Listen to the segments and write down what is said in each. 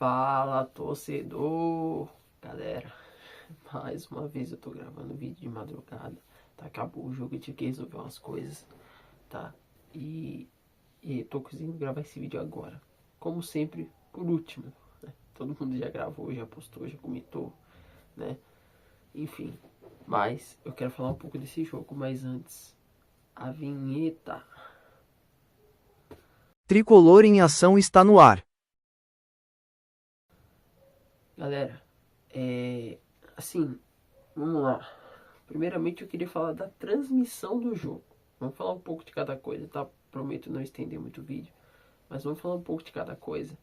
Fala, torcedor! Galera, mais uma vez eu tô gravando vídeo de madrugada, tá? Acabou o jogo, eu tive que resolver umas coisas, tá? E eu tô conseguindo gravar esse vídeo agora. Como sempre, por último, né? Todo mundo já gravou, já postou, já comentou, né? Enfim, mas eu quero falar um pouco desse jogo, mas antes, a vinheta. Tricolor em Ação está no ar. Galera, assim, vamos lá. Primeiramente eu queria falar da transmissão do jogo. Vamos falar um pouco de cada coisa, tá? Prometo não estender muito o vídeo, mas vamos falar um pouco de cada coisa,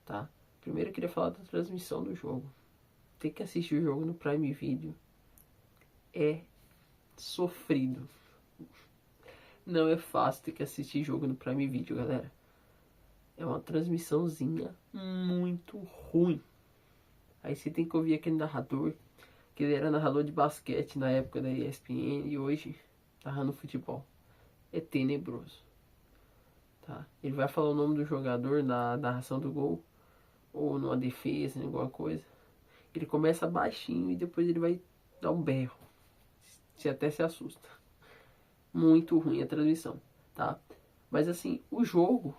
tá? Primeiro eu queria falar da transmissão do jogo. Ter que assistir o jogo no Prime Video é sofrido. Não é fácil ter que assistir jogo no Prime Video, galera. É uma transmissãozinha muito ruim. Aí você tem que ouvir aquele narrador, que ele era narrador de basquete na época da ESPN e hoje narrando futebol. É tenebroso, tá? Ele vai falar o nome do jogador na narração do gol, ou numa defesa, em alguma coisa. Ele começa baixinho e depois ele vai dar um berro. Você até se assusta. Muito ruim a transmissão, tá? Mas assim, o jogo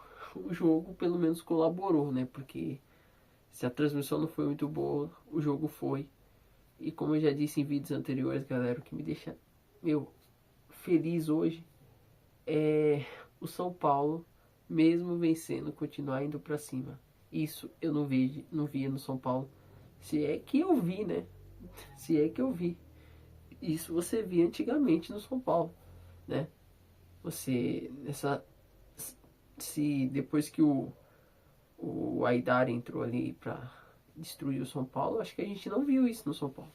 pelo menos colaborou, né? Porque se a transmissão não foi muito boa, o jogo foi. E como eu já disse em vídeos anteriores, galera, o que me deixa, meu, feliz hoje é o São Paulo, mesmo vencendo, continuar indo pra cima. Isso eu não via no São Paulo. Se é que eu vi, né? Se é que eu vi. Isso você via antigamente no São Paulo, né? Você, se depois que o Aidar entrou ali pra destruir o São Paulo, acho que a gente não viu isso no São Paulo.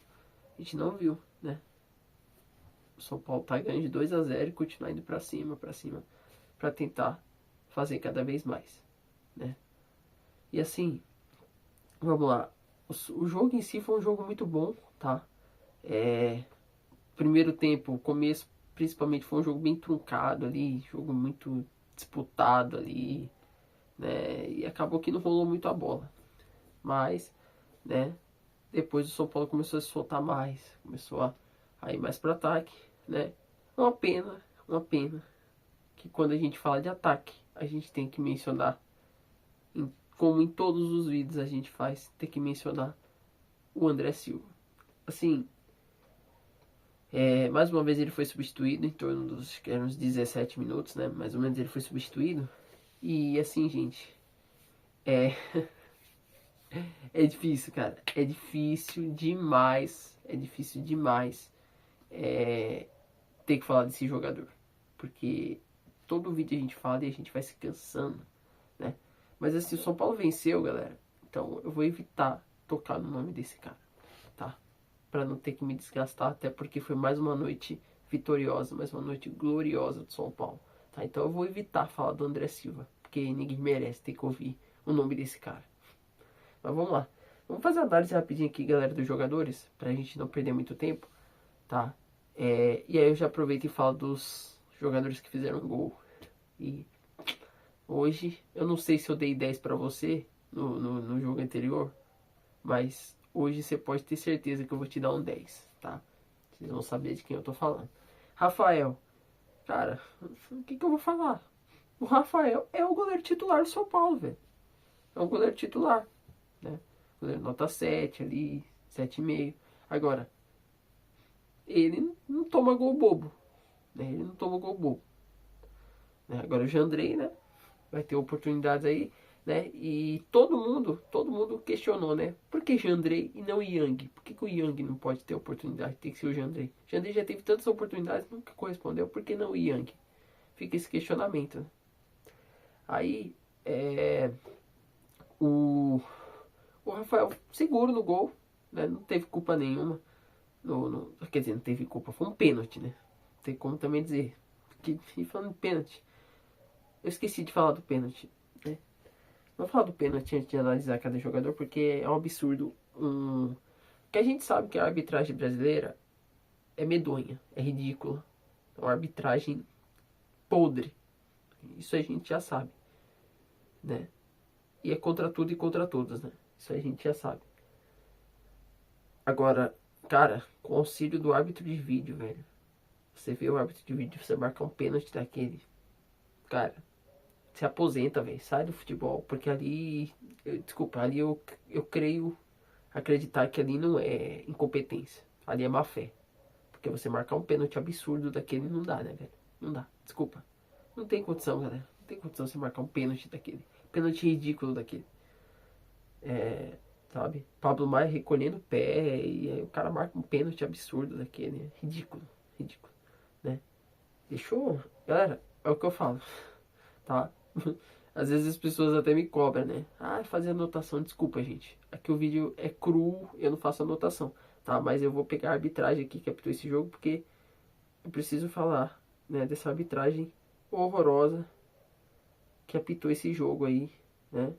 A gente não viu, né? O São Paulo tá ganhando de 2-0 e continuar indo pra cima, pra tentar fazer cada vez mais, né? E assim, vamos lá. O jogo em si foi um jogo muito bom, tá? Primeiro tempo, o começo principalmente foi um jogo bem truncado ali, jogo muito disputado ali, né? E acabou que não rolou muito a bola. Mas, né? Depois o São Paulo começou a se soltar mais, começou a ir mais para ataque, né? Uma pena que quando a gente fala de ataque, a gente tem que mencionar, como em todos os vídeos a gente faz, tem que mencionar o André Silva. Assim, mais uma vez ele foi substituído em torno dos que eram uns 17 minutos, né? Mais ou menos ele foi substituído. E assim, gente, é, é difícil, cara. É difícil demais. É difícil demais ter que falar desse jogador. Porque todo vídeo a gente fala e a gente vai se cansando, né? Mas assim, o São Paulo venceu, galera. Então eu vou evitar tocar no nome desse cara, tá? Pra não ter que me desgastar, até porque foi mais uma noite vitoriosa, mais uma noite gloriosa do São Paulo, tá? Então eu vou evitar falar do André Silva, porque ninguém merece ter que ouvir o nome desse cara. Mas vamos lá. Vamos fazer a análise rapidinho aqui, galera, dos jogadores, pra gente não perder muito tempo, tá? E aí eu já aproveito e falo dos jogadores que fizeram gol. E hoje, eu não sei se eu dei 10 pra você no jogo anterior, mas hoje você pode ter certeza que eu vou te dar um 10, tá? Vocês vão saber de quem eu tô falando. Rafael, cara, o que eu vou falar? O Rafael é o goleiro titular do São Paulo, velho. É o goleiro titular, né? Goleiro nota 7 ali, 7,5. Agora, ele não toma gol bobo, né? Ele não toma gol bobo. Né? Agora o Jandrei, né? Vai ter oportunidades aí, né? E todo mundo questionou, né? Por que Jandrei e não Yang? Por que o Yang não pode ter oportunidade? Tem que ser o Jandrei. Jandrei já teve tantas oportunidades, nunca correspondeu. Por que não o Yang? Fica esse questionamento, né? Aí, o, o Rafael seguro no gol, né? Não teve culpa nenhuma. Quer dizer, não teve culpa, foi um pênalti, né? Não tem como também dizer. E falando de pênalti, eu esqueci de falar do pênalti, né? Vamos falar do pênalti antes de analisar cada jogador, porque é um absurdo. Que a gente sabe que a arbitragem brasileira é medonha, é ridícula. É uma arbitragem podre. Isso a gente já sabe, né? E é contra tudo e contra todos, né? Isso aí a gente já sabe. Agora, cara, com o auxílio do árbitro de vídeo, velho. Você vê o árbitro de vídeo, você marcar um pênalti daquele. Cara, se aposenta, velho. Sai do futebol. Porque ali. Desculpa, ali eu creio acreditar que ali não é incompetência. Ali é má fé. Porque você marcar um pênalti absurdo daquele não dá, né, velho? Não dá. Desculpa. Não tem condição, galera. Não tem condição você marcar um pênalti daquele. Pênalti ridículo daquele. Sabe? Pablo Maia recolhendo o pé. E aí o cara marca um pênalti absurdo daquele. Ridículo. Ridículo. Né? Deixou. Galera, é o que eu falo. Tá? Às vezes as pessoas até me cobram, né? Ah, fazer anotação. Desculpa, gente. Aqui o vídeo é cru, eu não faço anotação. Tá? Mas eu vou pegar a arbitragem aqui que apitou esse jogo, porque eu preciso falar, né, dessa arbitragem horrorosa que apitou esse jogo aí, né?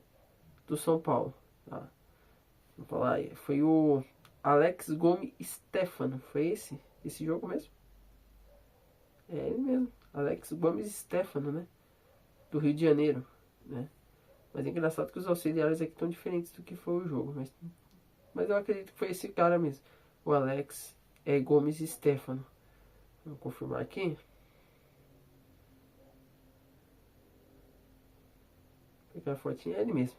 Do São Paulo. Tá? Vou falar aí. Foi o Alex Gomes Stefano. Foi esse jogo mesmo? É ele mesmo. Alex Gomes Stefano, né? Do Rio de Janeiro, né? Mas é engraçado que os auxiliares aqui estão diferentes do que foi o jogo. Mas eu acredito que foi esse cara mesmo. O Alex Gomes Stefano. Vou confirmar aqui. Pegar a fotinha. É ele mesmo.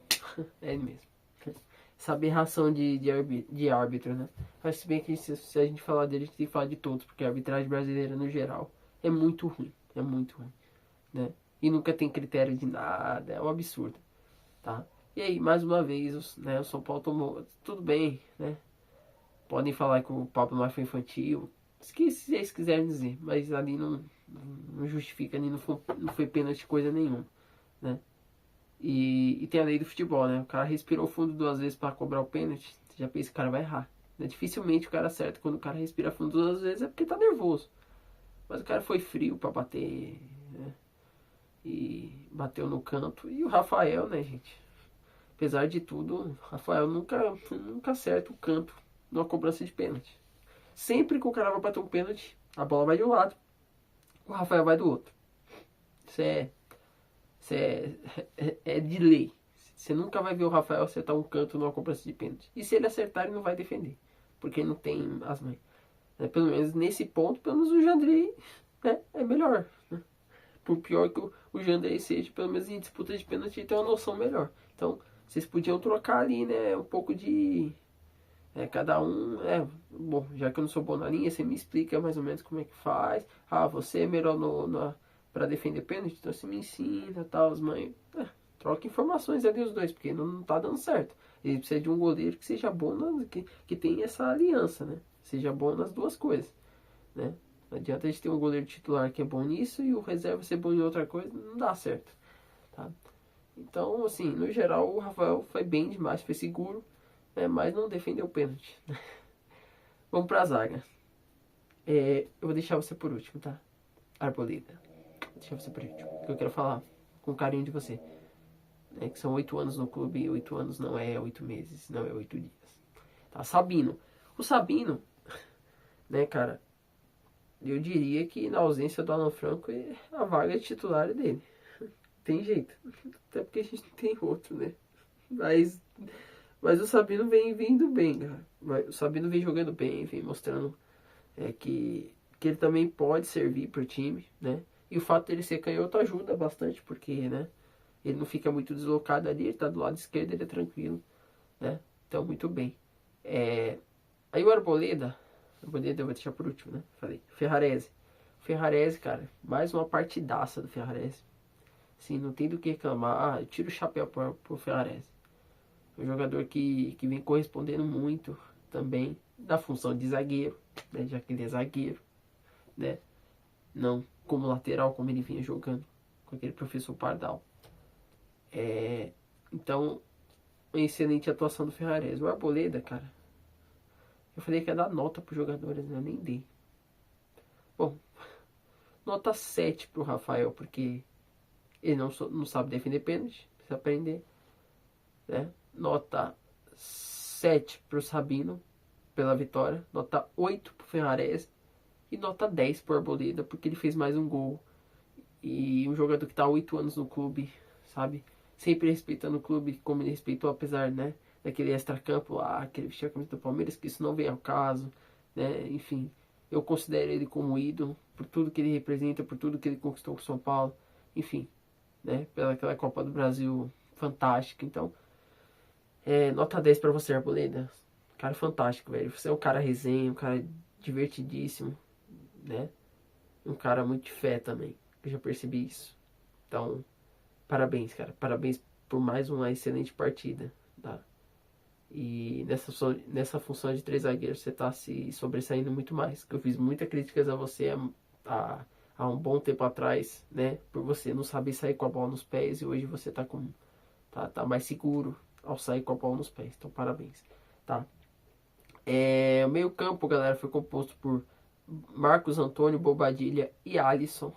É ele mesmo. Essa aberração de árbitro, né? Mas se bem que se a gente falar dele, a gente tem que falar de todos. Porque a arbitragem brasileira, no geral, é muito ruim. É muito ruim, né? E nunca tem critério de nada. É um absurdo, tá? E aí, mais uma vez, né, o São Paulo tomou... Tudo bem, né? Podem falar que o Pablo Maia foi infantil. Se vocês quiserem dizer. Mas ali não justifica, ali não foi pênalti coisa nenhuma, né? E tem a lei do futebol, né? O cara respirou fundo 2 vezes para cobrar o pênalti. Você já pensa que o cara vai errar, né? Dificilmente o cara acerta. Quando o cara respira fundo 2 vezes é porque tá nervoso. Mas o cara foi frio para bater, né? E bateu no canto. E o Rafael, né, gente? Apesar de tudo, o Rafael nunca acerta o canto numa cobrança de pênalti. Sempre que o cara vai bater um pênalti, a bola vai de um lado, o Rafael vai do outro. Isso é de lei. Você nunca vai ver o Rafael acertar um canto numa cobrança de pênalti. E se ele acertar, ele não vai defender. Porque não tem as mães. Pelo menos nesse ponto, pelo menos o Jandrei, né, é melhor. Né? Por pior que o Jandrei seja, pelo menos em disputa de pênalti, ele tem uma noção melhor. Então, vocês podiam trocar ali, né, um pouco de... cada um, bom, já que eu não sou bom na linha, você me explica mais ou menos como é que faz. Ah, você é melhor para defender pênalti, então você me ensina, tal, as mães. Troca informações ali os dois, porque não tá dando certo. Ele precisa de um goleiro que seja bom, que tenha essa aliança, né? Seja bom nas duas coisas, né? Não adianta a gente ter um goleiro titular que é bom nisso e o reserva ser bom em outra coisa, não dá certo, tá? Então, assim, no geral, o Rafael foi bem demais, foi seguro, né? Mas não defendeu o pênalti. Vamos pra zaga. Eu vou deixar você por último, tá? Arboleda. Vou deixar você por último, porque eu quero falar com carinho de você. Que são 8 anos no clube e 8 anos não é 8 meses, não é 8 dias. Tá, Sabino. O Sabino, né, cara, eu diria que na ausência do Alan Franco, a vaga de titular é dele. Tem jeito. Até porque a gente não tem outro, né? Mas o Sabino vem vindo bem, cara. O Sabino vem jogando bem, vem mostrando que ele também pode servir pro time, né? E o fato dele ser canhoto ajuda bastante, porque, né? Ele não fica muito deslocado ali, ele tá do lado esquerdo, ele é tranquilo, né? Então, muito bem. Aí o Arboleda eu vou deixar por último, né? Falei, Ferrarese, cara, mais uma partidaça do Ferrarese. Assim, não tem do que reclamar. Eu tiro o chapéu pro Ferrarese. Um jogador que vem correspondendo muito também da função de zagueiro, né? Já que ele é zagueiro, né? Não como lateral, como ele vinha jogando com aquele professor Pardal. Então, uma excelente atuação do Ferrarese. O Arboleda, cara, eu falei que ia dar nota pros jogadores, né? Eu nem dei. Bom, nota 7 pro Rafael, porque ele não sabe defender pênalti, precisa aprender, né? Nota 7 pro Sabino, pela vitória. Nota 8 pro Ferrarese. E nota 10 pro Arboleda, porque ele fez mais um gol. E um jogador que tá há 8 anos no clube, sabe? sempre respeitando o clube como ele respeitou, apesar, né, daquele extracampo lá, que ele vestiu a camisa do Palmeiras, que isso não vem ao caso, né, enfim. Eu considero ele como ídolo, por tudo que ele representa, por tudo que ele conquistou com o São Paulo, enfim, né, pela aquela Copa do Brasil fantástica. Então, nota 10 pra você, Arboleda. Cara fantástico, velho. Você é um cara resenha, um cara divertidíssimo, né? Um cara muito de fé também. Eu já percebi isso. Então, parabéns, cara. Parabéns por mais uma excelente partida, tá? E nessa função de 3 zagueiros você tá se sobressaindo muito mais. Que eu fiz muitas críticas a você há um bom tempo atrás, né? Por você não saber sair com a bola nos pés. E hoje você tá mais seguro ao sair com a bola nos pés. Então, parabéns, tá? O meio campo, galera, foi composto por Marcos Antônio, Bobadilha e Alisson,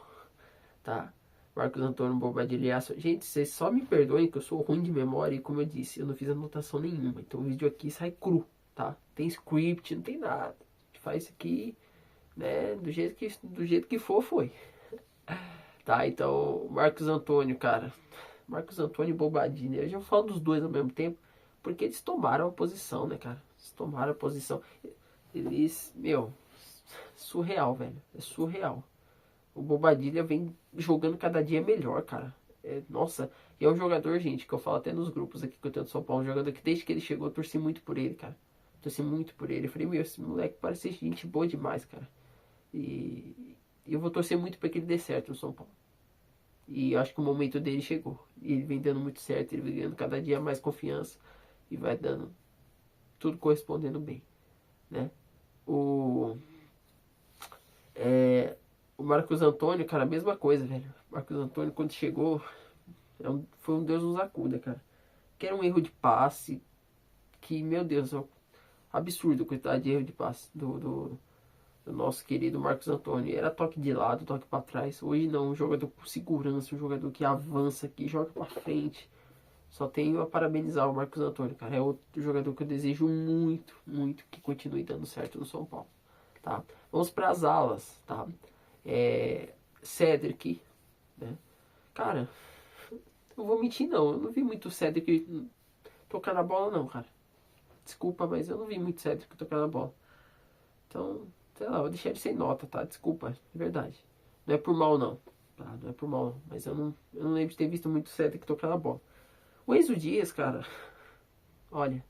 tá? Marcos Antônio, Bobadilha e Alisson. Gente, vocês só me perdoem que eu sou ruim de memória e, como eu disse, eu não fiz anotação nenhuma. Então o vídeo aqui sai cru, tá? Tem script, não tem nada. A gente faz isso aqui, né, do jeito que for, foi. Tá, então, Marcos Antônio, cara. Marcos Antônio e Bobadilha. Eu já falo dos dois ao mesmo tempo, porque eles tomaram a posição, né, cara? Eles tomaram a posição. Eles, meu, surreal, velho. É surreal. O Bobadilha vem jogando cada dia melhor, cara. Nossa, e é um jogador, gente, que eu falo até nos grupos aqui que eu tenho do São Paulo, um jogador que desde que ele chegou eu torci muito por ele, cara. Torci muito por ele. Eu falei, meu, esse moleque parece gente boa demais, cara. E eu vou torcer muito para que ele dê certo no São Paulo. E eu acho que o momento dele chegou. E ele vem dando muito certo, ele vem ganhando cada dia mais confiança e vai dando tudo correspondendo bem, né? O o Marcos Antônio, cara, a mesma coisa, velho. O Marcos Antônio, quando chegou, foi um Deus nos acuda, cara. Que era um erro de passe, que, meu Deus, é um absurdo, coitado de erro de passe do nosso querido Marcos Antônio. Era toque de lado, toque pra trás. Hoje não, um jogador com segurança, um jogador que avança, que joga pra frente. Só tenho a parabenizar o Marcos Antônio, cara. É outro jogador que eu desejo muito, muito que continue dando certo no São Paulo, tá? Vamos para as alas, tá? Cedric, né? Cara, não vou mentir não, eu não vi muito Cedric tocar na bola não, cara. Desculpa, mas eu não vi muito Cedric tocar na bola. Então, sei lá, vou deixar ele sem nota, tá? Desculpa, de verdade. Não é por mal não, tá? Não é por mal não. Mas eu não lembro de ter visto muito Cedric tocar na bola. O Enzo Dias, cara, olha,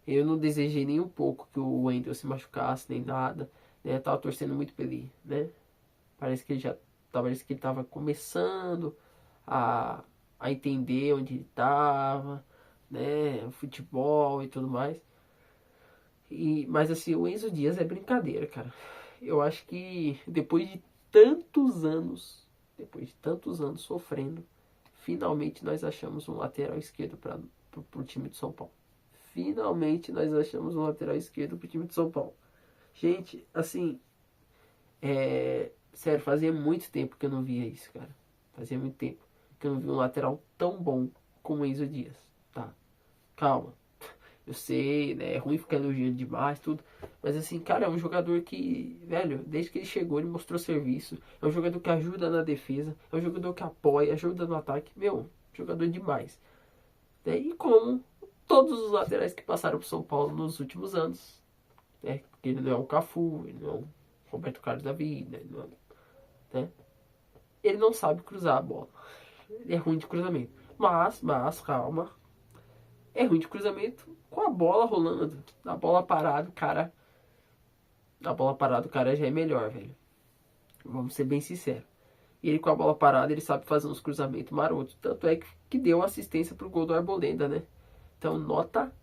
eu não desejei nem um pouco que o Wendel se machucasse, nem nada, né? Eu tava torcendo muito pra ele, né? Parece que ele tava começando a entender onde ele tava, né? O futebol e tudo mais. Mas assim, o Enzo Dias é brincadeira, cara. Eu acho que depois de tantos anos sofrendo, finalmente nós achamos um lateral esquerdo para o time de São Paulo. Finalmente nós achamos um lateral esquerdo pro time de São Paulo. Gente, assim, sério, fazia muito tempo que eu não via isso, cara. Fazia muito tempo que eu não via um lateral tão bom como o Enzo Dias, tá? Calma. Eu sei, né? É ruim ficar elogiando demais, tudo. Mas assim, cara, é um jogador que, velho, desde que ele chegou, ele mostrou serviço. É um jogador que ajuda na defesa. É um jogador que apoia, ajuda no ataque. Meu, jogador demais. E como todos os laterais que passaram pro São Paulo nos últimos anos. Né? Porque ele não é um Cafu, ele não é um Roberto Carlos da vida, né? Ele não sabe cruzar a bola. Ele é ruim de cruzamento. Mas, calma. É ruim de cruzamento com a bola rolando. Na bola parada, cara. Na bola parada, o cara já é melhor, velho. Vamos ser bem sinceros. E ele com a bola parada, ele sabe fazer uns cruzamentos marotos. Tanto é que deu assistência pro gol do Arboleda, né? Então, nota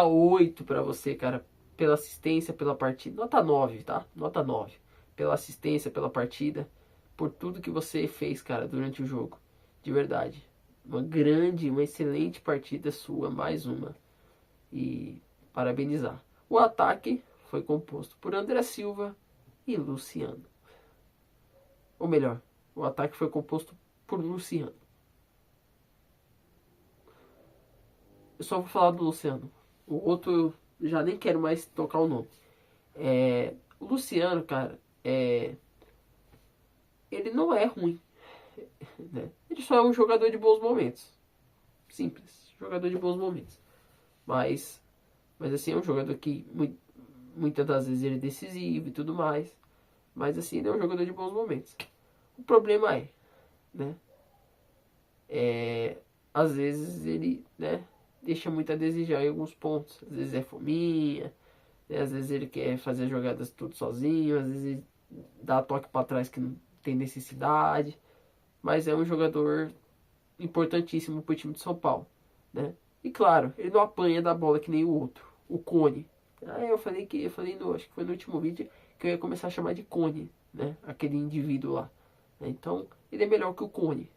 8 pra você, cara. Pela assistência, pela partida. Nota 9, tá? Nota 9. Pela assistência, pela partida. Por tudo que você fez, cara, durante o jogo. De verdade. Uma excelente partida sua, mais uma. E parabenizar. O ataque foi composto por André Silva e Luciano. Ou melhor, o ataque foi composto por Luciano. Eu só vou falar do Luciano. O outro eu já nem quero mais tocar o nome. O Luciano, cara, ele não é ruim. Né? Ele só é um jogador de bons momentos. Simples. Jogador de bons momentos. Mas assim, é um jogador que muitas das vezes ele é decisivo e tudo mais. Mas assim, ele é um jogador de bons momentos. O problema é, né? Às vezes ele, né, deixa muito a desejar em alguns pontos. Às vezes é fominha, né? Às vezes ele quer fazer jogadas tudo sozinho, às vezes ele dá toque para trás que não tem necessidade. Mas é um jogador importantíssimo para o time de São Paulo, né? E claro, ele não apanha da bola que nem o outro, o Cone. Acho que foi no último vídeo que eu ia começar a chamar de Cone, né? Aquele indivíduo lá. Então, ele é melhor que o Cone.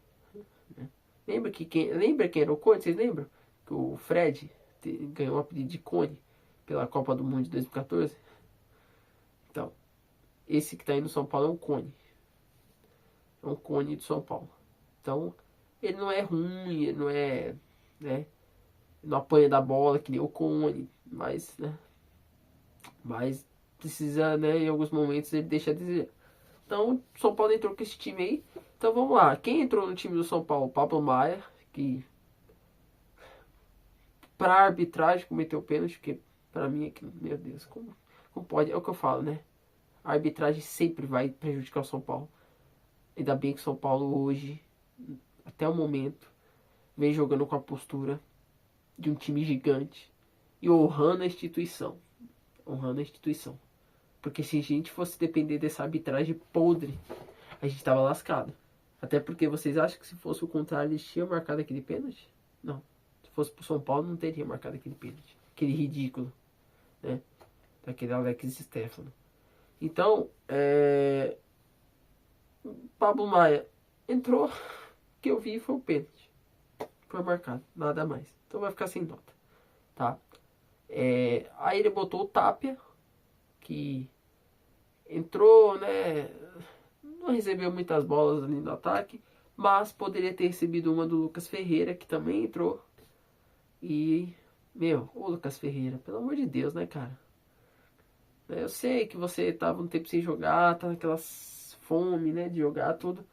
Né? Lembra quem era o Cone? Vocês lembram? Que o Fred ganhou o apelido de Cone pela Copa do Mundo de 2014? Então, esse que está aí no São Paulo é um Cone. É um Cone do São Paulo. Então, ele não é ruim, ele não é, né? Não apanha da bola que nem o Cone, mas, né? Mas precisa, né? Em alguns momentos ele deixa a desejar. Então, o São Paulo entrou com esse time aí. Então vamos lá. Quem entrou no time do São Paulo? Pablo Maia, que para arbitragem cometeu o pênalti, porque para mim é que, meu Deus, como pode? É o que eu falo, né? A arbitragem sempre vai prejudicar o São Paulo. Ainda bem que o São Paulo hoje, até o momento, vem jogando com a postura de um time gigante e honrando a instituição. Honrando a instituição. Porque se a gente fosse depender dessa arbitragem podre, a gente tava lascado. Até porque vocês acham que se fosse o contrário, eles tinham marcado aquele pênalti? Não. Se fosse pro São Paulo, não teria marcado aquele pênalti. Aquele ridículo, né? Daquele Alex Stefano. Então, Pablo Maia entrou, o que eu vi foi o pênalti. Foi marcado, nada mais. Então vai ficar sem nota, tá? Aí ele botou o Tapia, que entrou, né? Não recebeu muitas bolas ali no ataque, mas poderia ter recebido uma do Lucas Ferreira, que também entrou. E, ô Lucas Ferreira, pelo amor de Deus, né, cara? Eu sei que você tava um tempo sem jogar, tá naquela fome, né, de jogar tudo.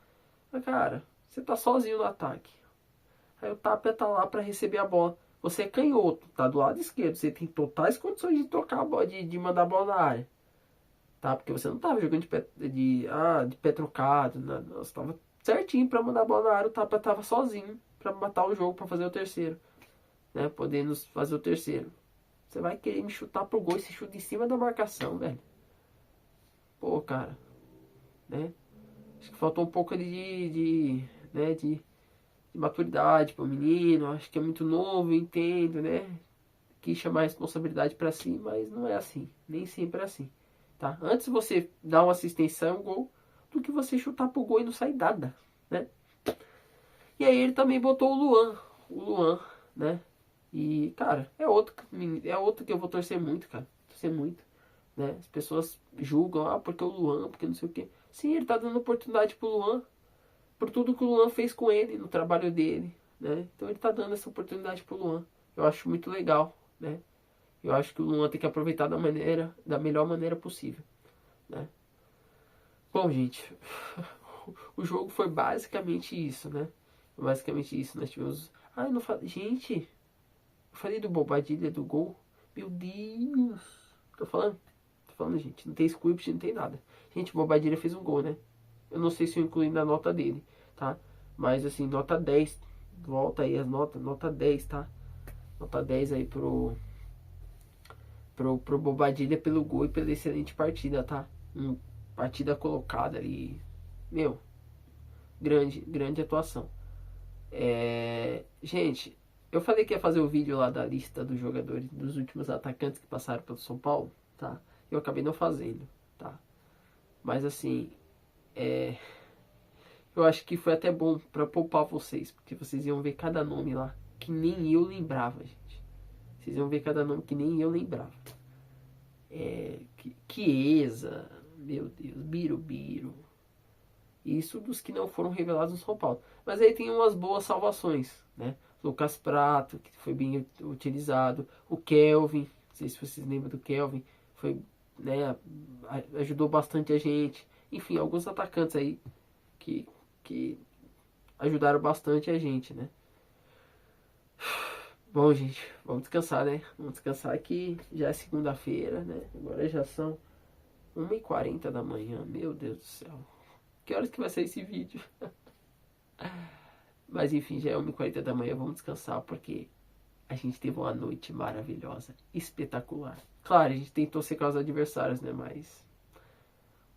Mas, cara, você tá sozinho no ataque. Aí o Tapia tá lá pra receber a bola. Você é canhoto, tá do lado esquerdo. Você tem totais condições de tocar a bola, de mandar a bola na área. Tá? Porque você não tava jogando de pé trocado. Né? Você tava certinho pra mandar a bola na área. O Tapia tava sozinho pra matar o jogo, pra fazer o terceiro. Né? Podendo fazer o terceiro. Você vai querer me chutar pro gol e se chuta em cima da marcação, velho. Pô, cara. Né? Acho que faltou um pouco de maturidade pro menino. Acho que é muito novo, eu entendo, né? Quis chamar a responsabilidade pra si, mas não é assim. Nem sempre é assim. Tá? Antes você dar uma assistência e um gol, do que você chutar pro gol e não sair nada, né? E aí ele também botou o Luan, né? E, cara, é outro que eu vou torcer muito, cara. Torcer muito, né? As pessoas julgam, porque o Luan, porque não sei o quê. Sim, ele tá dando oportunidade pro Luan, por tudo que o Luan fez com ele, no trabalho dele, né? Então ele tá dando essa oportunidade pro Luan. Eu acho muito legal, né? Eu acho que o Luan tem que aproveitar da melhor maneira possível, né? Bom, gente, o jogo foi basicamente isso, né? Basicamente isso. Nós tivemos. Ah, eu não falei. Gente, eu falei do Bobadilha do gol. Meu Deus. Tô falando? Tô falando, gente. Não tem script, não tem nada. Gente, o Bobadilha fez um gol, né? Eu não sei se eu incluí na nota dele, tá? Mas assim, nota 10. Volta aí as notas. Nota 10, tá? Nota 10 aí pro Bobadilha pelo gol e pela excelente partida, tá? Partida colocada ali. Meu, grande atuação. Gente, eu falei que ia fazer o vídeo lá da lista dos jogadores, dos últimos atacantes que passaram pelo São Paulo, tá? Eu acabei não fazendo, tá? Mas assim, eu acho que foi até bom pra poupar vocês, porque vocês iam ver cada nome lá que nem eu lembrava, gente. Vocês iam ver cada nome que nem eu lembrava. Chiesa, meu Deus, Birubiru. Isso dos que não foram revelados no São Paulo. Mas aí tem umas boas salvações, né? Lucas Prato, que foi bem utilizado. O Kelvin, não sei se vocês lembram do Kelvin, foi, né, ajudou bastante a gente. Enfim, alguns atacantes aí que ajudaram bastante a gente, né? Bom, gente, vamos descansar, né? Vamos descansar que já é segunda-feira, né? Agora já são 1h40 da manhã, meu Deus do céu. Que horas que vai sair esse vídeo? Mas enfim, já é 1h40 da manhã, vamos descansar porque a gente teve uma noite maravilhosa, espetacular. Claro, a gente tentou secar os adversários, né? Mas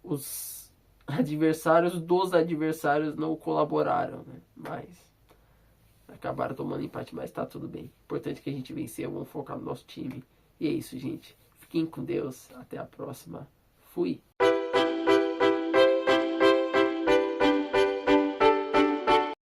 os adversários dos adversários não colaboraram, né? Mas acabaram tomando empate, mas tá tudo bem. Importante que a gente venceu, vamos focar no nosso time. E é isso, gente. Fiquem com Deus. Até a próxima. Fui.